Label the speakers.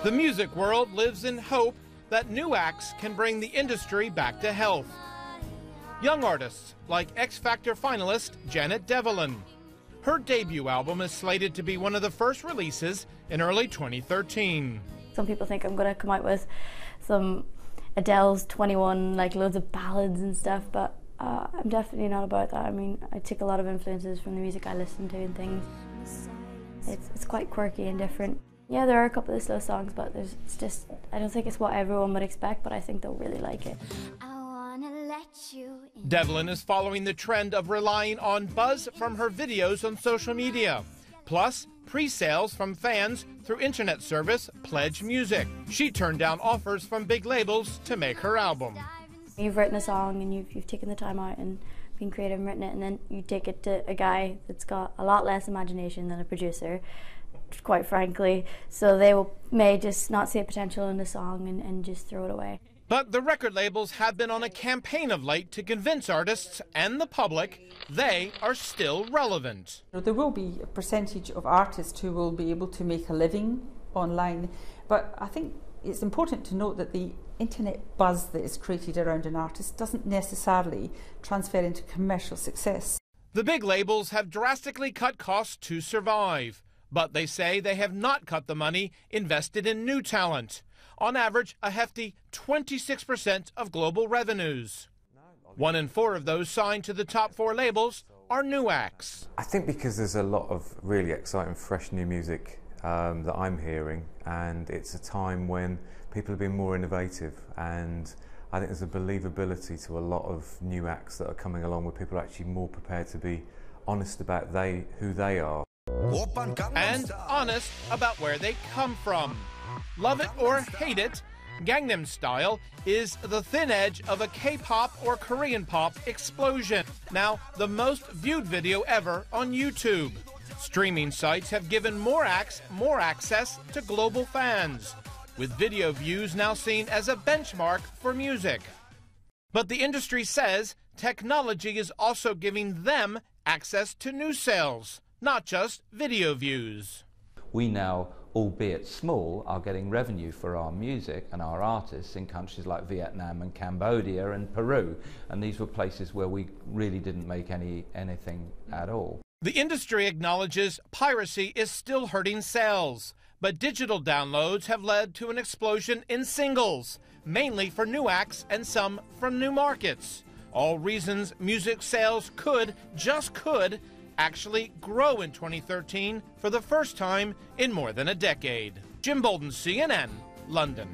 Speaker 1: The music world lives in hope that new acts can bring the industry back to health. Young artists like X Factor finalist Janet Devlin. Her debut album is slated to be one of the first releases in early 2013.
Speaker 2: Some people think I'm going to come out with some Adele's 21, like loads of ballads and stuff, but I'm definitely not about that. I mean, I take a lot of influences from the music I listen to and things. It's quite quirky and different. Yeah, there are a couple of slow songs, but I don't think it's what everyone would expect, but I think they'll really like it.
Speaker 1: Devlin is following the trend of relying on buzz from her videos on social media, plus pre-sales from fans through internet service Pledge Music. She turned down offers from big labels to make her album.
Speaker 2: You've written a song and you've taken the time out and been creative and written it, and then you take it to a guy that's got a lot less imagination than a producer, quite frankly, so they may just not see a potential in the song and just throw it away.
Speaker 1: But the record labels have been on a campaign of late to convince artists and the public they are still relevant.
Speaker 3: There will be a percentage of artists who will be able to make a living online, but I think it's important to note that the internet buzz that is created around an artist doesn't necessarily transfer into commercial success.
Speaker 1: The big labels have drastically cut costs to survive, but they say they have not cut the money invested in new talent. On average, a hefty 26% of global revenues. 1 in 4 of those signed to the top 4 labels are new acts.
Speaker 4: I think because there's a lot of really exciting, fresh new music that I'm hearing, and it's a time when people are being more innovative, and I think there's a believability to a lot of new acts that are coming along where people are actually more prepared to be honest about who they are.
Speaker 1: And honest about where they come from. Love it or hate it, Gangnam Style is the thin edge of a K-pop or Korean pop explosion. Now, the most viewed video ever on YouTube. Streaming sites have given more acts more access to global fans, with video views now seen as a benchmark for music. But the industry says technology is also giving them access to new sales, not just video views.
Speaker 5: We now, albeit small, are getting revenue for our music and our artists in countries like Vietnam and Cambodia and Peru, and these were places where we really didn't make anything at all.
Speaker 1: The industry acknowledges piracy is still hurting sales, but digital downloads have led to an explosion in singles, mainly for new acts and some from new markets. All reasons music sales just could, actually grow in 2013 for the first time in more than a decade. Jim Bolden, CNN, London.